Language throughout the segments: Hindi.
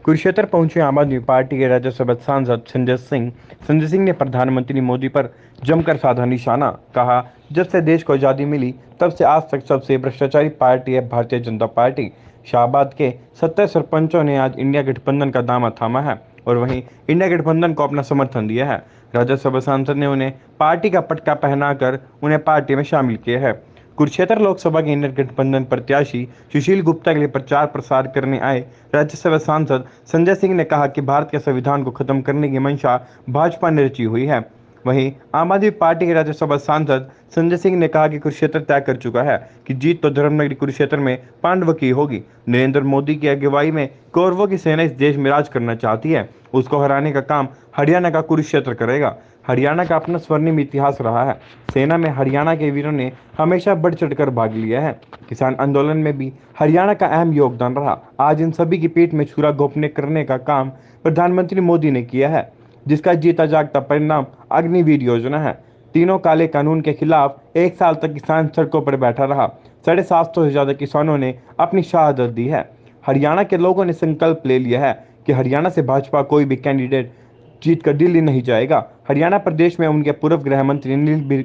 कुरुक्षेत्र पहुंचे आम आदमी पार्टी के राज्यसभा सांसद संजय सिंह ने प्रधानमंत्री मोदी पर जमकर साधा निशाना। कहा, जब से देश को आज़ादी मिली तब से आज तक सबसे भ्रष्टाचारी पार्टी है भारतीय जनता पार्टी। शाहबाद के 70 सरपंचों ने आज इंडिया गठबंधन का दामन थामा है और वहीं इंडिया गठबंधन को अपना समर्थन दिया है। राज्यसभा सांसद ने उन्हें पार्टी का पटका पहनाकर उन्हें पार्टी में शामिल किया है। कुरुक्षेत्र लोकसभा के इंडिया गठबंधन प्रत्याशी सुशील गुप्ता के लिए प्रचार प्रसार करने आए राज्यसभा सांसद संजय सिंह ने कहा कि भारत के संविधान को खत्म करने की मंशा भाजपा ने रची हुई है। वहीं आम आदमी पार्टी के राज्यसभा सांसद संजय सिंह ने कहा कि कुरुक्षेत्र तय कर चुका है कि जीत तो धर्मनगरी कुरुक्षेत्र में पांडवों की होगी। नरेंद्र मोदी की अगुवाई में कौरवों की सेना इस देश में राज करना चाहती है। उसको हराने का काम हरियाणा का कुरुक्षेत्र करेगा। हरियाणा का अपना स्वर्णिम इतिहास रहा है। सेना में हरियाणा के वीरों ने हमेशा बढ़ चढ़कर भाग लिया है। किसान आंदोलन में भी हरियाणा का अहम योगदान रहा। आज इन सभी की पीठ में छुरा घोंपने करने का काम प्रधानमंत्री मोदी ने किया है, जिसका जीता जागता परिणाम अग्निवीर योजना है। तीनों काले कानून के खिलाफ 1 साल तक किसान सड़कों पर बैठा रहा। 750 से ज्यादा किसानों ने अपनी शहादत दी है। हरियाणा के लोगों ने संकल्प ले लिया है कि हरियाणा से भाजपा कोई भी कैंडिडेट जीत कर दिल्ली नहीं जाएगा। हरियाणा प्रदेश में उनके पूर्व गृह मंत्री अनिल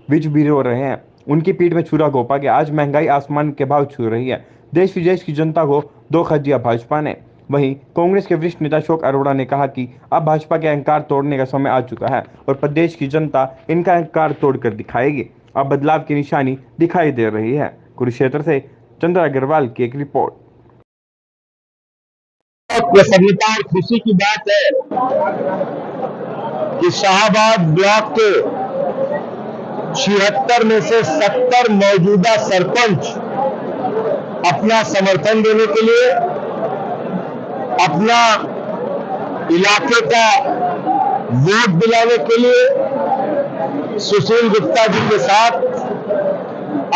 विज भी रो रहे हैं। उनकी पीठ में छुरा घोंपा गया। आज महंगाई आसमान के भाव छू रही है। देश विदेश की जनता को धोखा दिया भाजपा ने। वहीं कांग्रेस के वरिष्ठ नेता अशोक अरोड़ा ने कहा कि अब भाजपा के अहंकार तोड़ने का समय आ चुका है और प्रदेश की जनता इनका अहंकार तोड़कर दिखाएगी। अब बदलाव की निशानी दिखाई दे रही है। कुरुक्षेत्र से चंद्र अग्रवाल की एक रिपोर्ट। प्रसन्नता और खुशी की बात है कि शाहबाद ब्लॉक के 76 में से 70 मौजूदा सरपंच अपना समर्थन देने के लिए, अपना इलाके का वोट दिलाने के लिए सुशील गुप्ता जी के साथ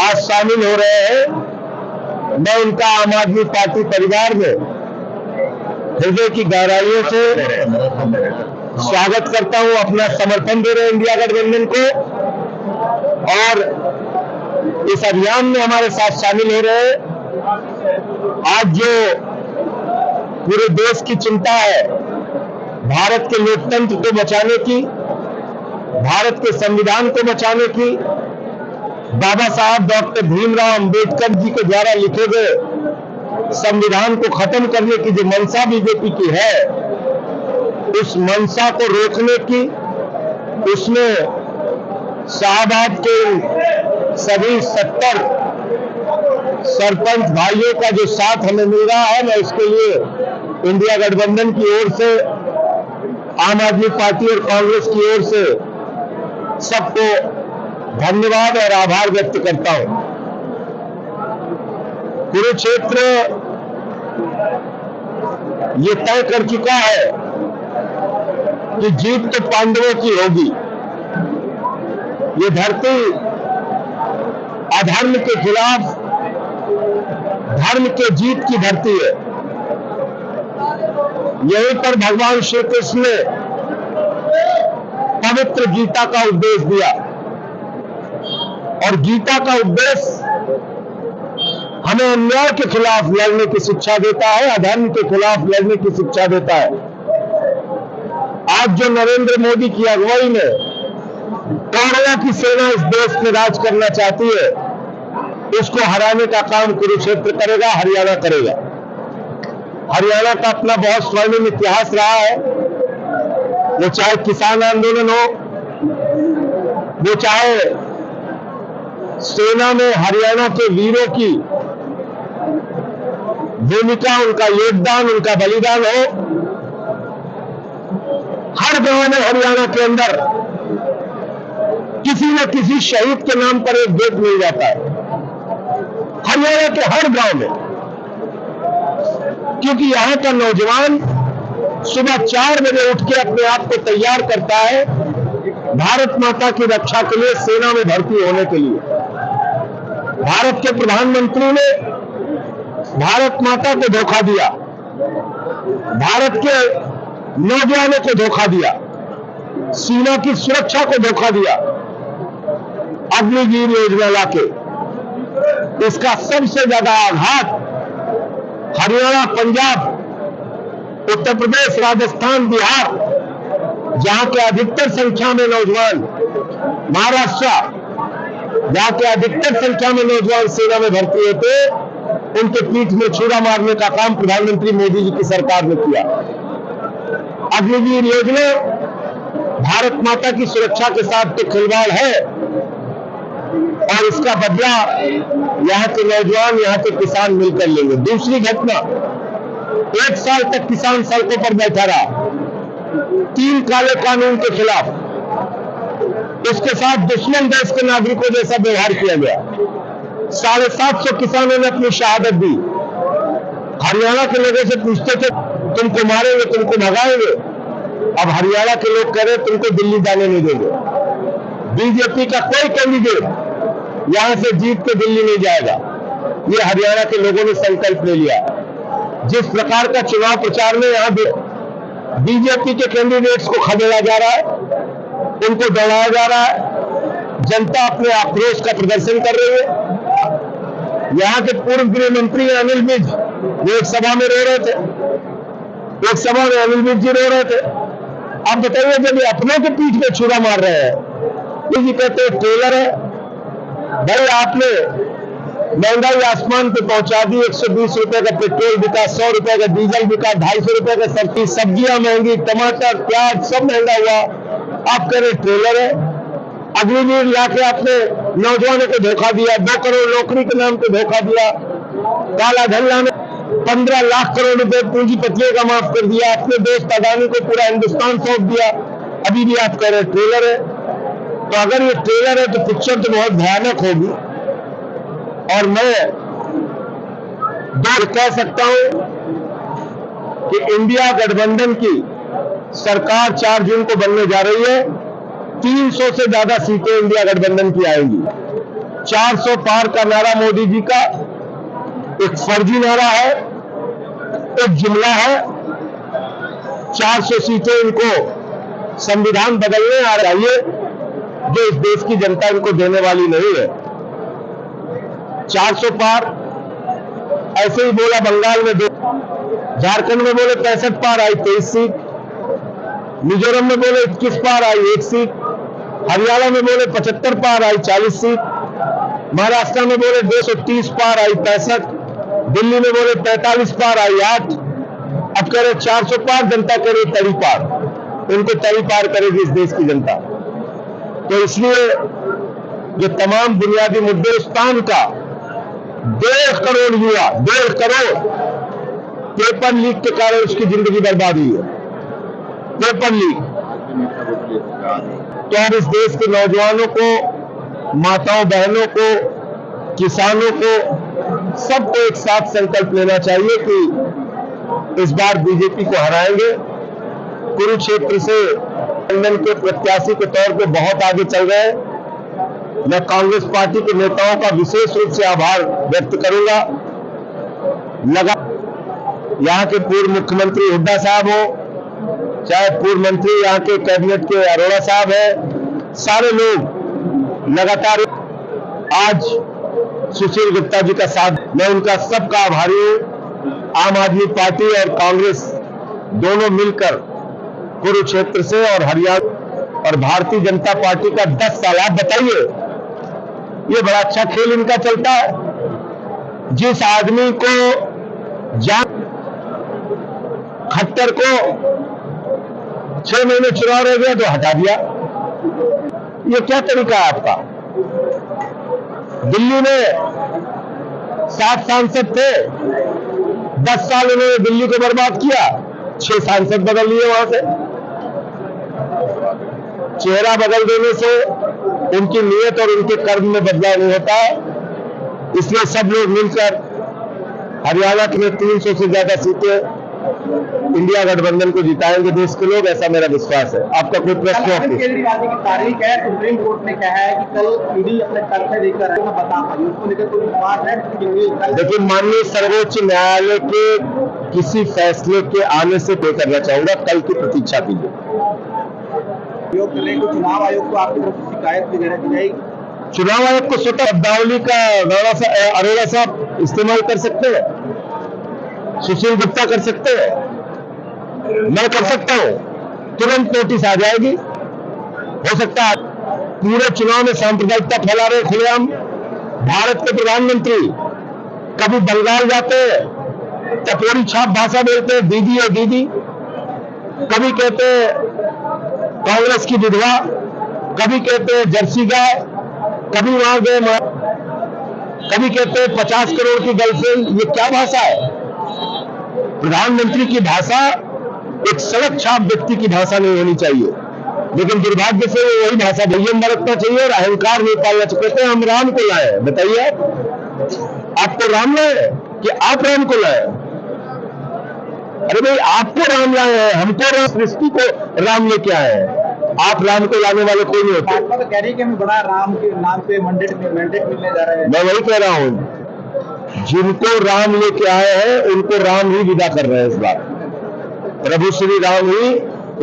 आज शामिल हो रहे हैं। मैं उनका आम आदमी पार्टी परिवार में हृदय की गहराइयों से स्वागत करता हूं। अपना समर्थन दे रहे हैं इंडिया गठबंधन को और इस अभियान में हमारे साथ शामिल हो रहे हैं। आज जो पूरे देश की चिंता है भारत के लोकतंत्र को बचाने की, भारत के संविधान को बचाने की, बाबा साहब डॉक्टर भीमराव अंबेडकर जी के द्वारा लिखे गए संविधान को खत्म करने की जो मंशा बीजेपी की है, उस मंशा को रोकने की, उसमें शाहबाद के सभी 70 सरपंच भाइयों का जो साथ हमें मिल रहा है, मैं उसके लिए इंडिया गठबंधन की ओर से, आम आदमी पार्टी और कांग्रेस की ओर से सबको धन्यवाद और आभार व्यक्त करता हूं। कुरुक्षेत्र ये तय कर चुका है कि जीत तो पांडवों की होगी। ये धरती अधर्म के खिलाफ धर्म के जीत की धरती है। यहीं पर भगवान श्री कृष्ण ने पवित्र गीता का उपदेश दिया और गीता का उपदेश हमें अन्याय के खिलाफ लड़ने की शिक्षा देता है, अधर्म के खिलाफ लड़ने की शिक्षा देता है। आज जो नरेंद्र मोदी की अगुवाई में कौरवों की सेना इस देश में राज करना चाहती है, उसको हराने का काम कुरुक्षेत्र करेगा, हरियाणा करेगा। हरियाणा का अपना बहुत स्वर्णिम इतिहास रहा है। वो चाहे किसान आंदोलन हो, वो चाहे सेना में हरियाणा के वीरों की भूमिका, उनका योगदान, उनका बलिदान हो। हर गांव में हरियाणा के अंदर किसी न किसी शहीद के नाम पर एक गेट मिल जाता है, हरियाणा के हर गांव में। क्योंकि यहां का नौजवान सुबह 4 बजे उठ के अपने आप को तैयार करता है भारत माता की रक्षा के लिए, सेना में भर्ती होने के लिए। भारत के प्रधानमंत्री ने भारत माता को धोखा दिया, भारत के नौजवानों को धोखा दिया, सीमा की सुरक्षा को धोखा दिया अग्निवीर योजना लाके। इसका सबसे ज्यादा आघात हरियाणा, पंजाब, उत्तर प्रदेश, राजस्थान, बिहार, जहां के अधिकतर संख्या में नौजवान, महाराष्ट्र, जहां के अधिकतर संख्या में नौजवान सेना में भर्ती होते, उनके पीठ में छुरा मारने का काम प्रधानमंत्री मोदी जी की सरकार ने किया। अग्निवीर योजना भारत माता की सुरक्षा के साथ तो खिलवाड़ है, और इसका बदला यहाँ के नौजवान, यहाँ के किसान मिलकर लेंगे। दूसरी घटना, 1 साल तक किसान सड़कों पर बैठा रहा, 3 काले कानून के खिलाफ, उसके साथ दुश्मन देश के नागरिकों जैसा व्यवहार किया गया। 750 किसानों ने अपनी शहादत दी। हरियाणा के लोगों से पूछते थे तुमको मारेंगे, तुमको भगाएंगे, अब हरियाणा के लोग कह रहे तुमको दिल्ली जाने नहीं देंगे। बीजेपी का कोई कैंडिडेट यहां से जीत के दिल्ली नहीं जाएगा, ये हरियाणा के लोगों ने संकल्प ले लिया। जिस प्रकार का चुनाव प्रचार में यहां बीजेपी के कैंडिडेट्स को खदेड़ा जा रहा है, उनको दौड़ाया जा रहा है, जनता अपने आक्रोश का प्रदर्शन कर रही है। यहां के पूर्व गृह मंत्री अनिल विज, वो एक सभा में रो रहे थे, एक सभा में अनिल विज जी रो रहे थे। अब बताइए, जब ये अपनों के पीठ पे छुरा मार रहे हैं, तो जी कहते हैं ट्रेलर है। भाई, आपने महंगाई आसमान पे पहुंचा दी। 120 रुपए का पेट्रोल बिका, 100 रुपए का डीजल बिका, 250 रुपए का सब्जी, सब्जियां महंगी, टमाटर, प्याज सब महंगा हुआ। आप कह रहे ट्रेलर है। अग्निवीर लाके आपने नौजवानों को धोखा दिया, 2 करोड़ नौकरी के नाम पे धोखा दिया। काला धन लाने 15 लाख करोड़ रुपए पूंजीपतियों का माफ कर दिया। अपने दोस्त अदानी को पूरा हिंदुस्तान सौंप दिया। अभी भी आप कह रहे ट्रेलर है। तो अगर ये ट्रेलर है तो पिक्चर तो बहुत भयानक होगी। और मैं दो कह सकता हूं कि इंडिया गठबंधन की सरकार 4 जून को बनने जा रही है। 300 से ज्यादा सीटें इंडिया गठबंधन की आएंगी। 400 पार का नारा मोदी जी का एक फर्जी नारा है, एक जुमला है। 400 सीटें इनको संविधान बदलने आ रही है, जो इस देश की जनता इनको देने वाली नहीं है। 400 पार ऐसे ही बोला बंगाल में 2, झारखंड में बोले 65 पार आई 23 सीट, मिजोरम में बोले 21 पार आई 1 सीट, हरियाणा में बोले 75 पार आई 40 सीट, महाराष्ट्र में बोले 230 पार आई 65, दिल्ली में बोले 45 पार आई 8। अब कह रहे 400 पार, जनता कह रही तड़ी पार। उनको तड़ी पार करेगी इस देश की जनता। तो इसलिए जो तमाम बुनियादी मुद्दे, हिंदुस्तान का 1.5 करोड़ युवा, 1.5 करोड़ पेपर लीक के कारण उसकी जिंदगी बर्बाद हुई है। Paper leak. तो अब इस देश के नौजवानों को, माताओं बहनों को, किसानों को, सबको एक साथ संकल्प लेना चाहिए कि इस बार बीजेपी को हराएंगे। कुरुक्षेत्र से गठबंधन के प्रत्याशी के तौर पे बहुत आगे चल रहे हैं। मैं कांग्रेस पार्टी के नेताओं का विशेष रूप से आभार व्यक्त करूंगा। यहाँ के पूर्व मुख्यमंत्री हुड्डा साहब हो, चाहे पूर्व मंत्री यहाँ के कैबिनेट के अरोड़ा साहब है, सारे लोग लगातार आज सुशील गुप्ता जी का साथ, मैं उनका सबका आभारी हूं। आम आदमी पार्टी और कांग्रेस दोनों मिलकर कुरुक्षेत्र से और हरियाणा और भारतीय जनता पार्टी का 10 साल, आप बताइए, ये बड़ा अच्छा खेल इनका चलता है। जिस आदमी को जान खट्टर को 6 महीने चुनाव रह गया तो हटा दिया। ये क्या तरीका है आपका? दिल्ली में 7 सांसद थे, 10 साल उन्होंने दिल्ली को बर्बाद किया, 6 सांसद बदल लिए वहां से। चेहरा बदल देने से उनकी नीयत और उनके कर्म में बदलाव नहीं होता है। इसलिए सब लोग मिलकर हरियाणा में 300 से ज्यादा सीटें इंडिया गठबंधन को जिताएंगे देश के लोग, ऐसा मेरा विश्वास है। आपका कोई प्रश्न? केजरीवाल की तारीख है, सुप्रीम कोर्ट ने कहा है कि कल ईडी अपने तथ्य देकर बता पाएगी, उसको लेकर कोई विश्वास है? लेकिन माननीय सर्वोच्च न्यायालय के किसी फैसले के आने से तय करना चाहूंगा, कल की प्रतीक्षा कीजिए। चुनाव आयोग को आपकी तरफ से शिकायत वगैरह दी जाएगी? चुनाव आयोग को स्वतः शब्दावली का अरोड़ा साहब इस्तेमाल कर सकते हैं, सुशील गुप्ता कर सकते हैं। मैं कर सकता हूं, तुरंत नोटिस आ जाएगी। हो सकता है पूरे चुनाव में सांप्रदायिकता फैला रहे खुलेआम भारत के प्रधानमंत्री कभी बंगाल जाते हैं, टपोरी छाप भाषा बोलते हैं, दीदी और दीदी, कभी कहते हैं कांग्रेस की विधवा, कभी कहते हैं जर्सी गाय, कभी वहां गए, कभी कहते हैं 50 करोड़ की गर्लफ्रेंड। ये क्या भाषा है? प्रधानमंत्री की भाषा एक सड़क छाप व्यक्ति की भाषा नहीं होनी चाहिए, लेकिन दुर्भाग्य से वही भाषा संयम बरतना चाहिए और अहंकार नहीं पालना चाहिए। कहते हैं हम राम को लाए, बताइए आपको राम लाए कि आप राम को लाए? अरे भाई, आपको राम लाए हैं, हमको राम, सृष्टि को राम लेके आए हैं। आप राम को लाने वाले कोई नहीं होते। भाजपा तो कह रही है कि हमें बड़ा राम के नाम पे मैंडेट मिलने जा रहा है। मैं वही कह रहा हूं, जिनको राम लेके आए हैं उनको राम ही विदा कर रहे हैं। इस बार प्रभु श्री राम ही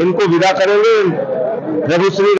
इनको विदा करेंगे। प्रभु श्री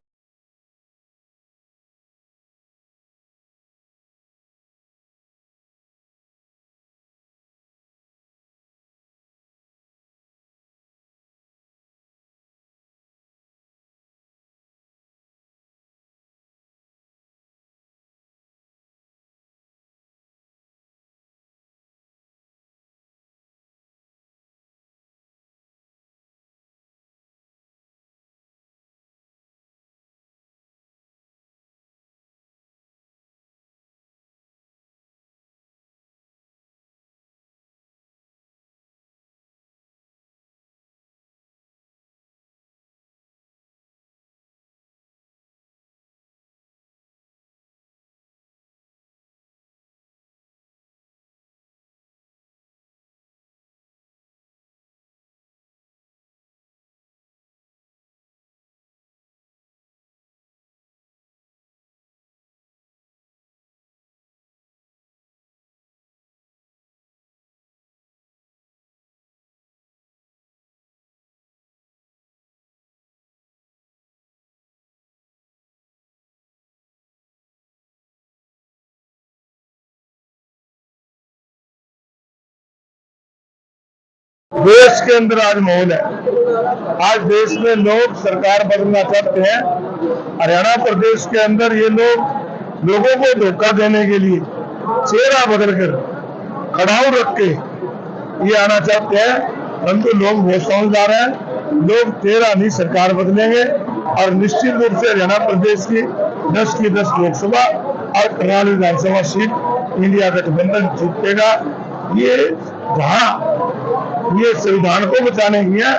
देश के अंदर आज माहौल है। आज देश में लोग सरकार बदलना चाहते हैं। हरियाणा प्रदेश के अंदर ये लोग लोगों को धोखा देने के लिए चेहरा बदलकर खड़ाऊ रख के ये आना चाहते हैं, परंतु लोग बहुत समझदार हैं। लोग 13 नहीं सरकार बदलेंगे और निश्चित रूप से हरियाणा प्रदेश की 10 की 10 लोकसभा और करनाल विधानसभा सीट इंडिया गठबंधन जीतेगा। ये जहां ये संविधान को बचाने की है,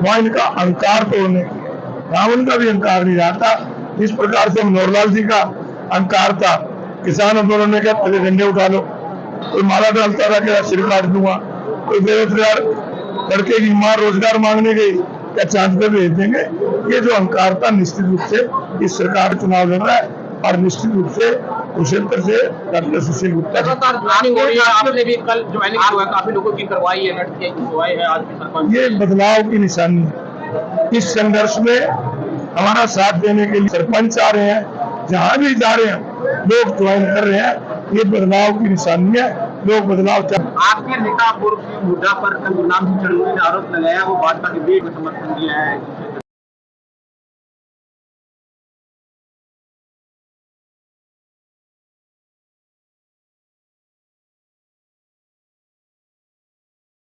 वहां इनका अहंकार तोड़ने की है। रावण का भी अहंकार नहीं रहता। इस प्रकार से मनोहरलाल जी का अहंकार था। किसान आंदोलन ने कहा पहले झंडे उठा लो, कोई माला डालता रहा क्या सिर काट दूंगा, कोई बेरोजगार लड़के की मां रोजगार मांगने गई क्या चांद पे भेज देंगे। ये जो अहंकार था, निश्चित रूप से इस सरकार चुनाव लड़ रहा है और निश्चित रूप से कुरुक्षेत्र से डॉक्टर सुशील गुप्ता आपने भी कल ज्वाइनिंग हुआ, काफी लोगों की करवाई है, आज भी सरपंच। ये बदलाव की निशानी है। इस संघर्ष में हमारा साथ देने के लिए सरपंच आ रहे हैं, जहां भी जा रहे हैं लोग ज्वाइन कर रहे हैं। ये बदलाव की निशानी है। लोग बदलाव आपके नेता पूर्व मुद्दा पर नाम चढ़ने का आरोप लगाया, वो भाजपा के बीच में समर्थन दिया है।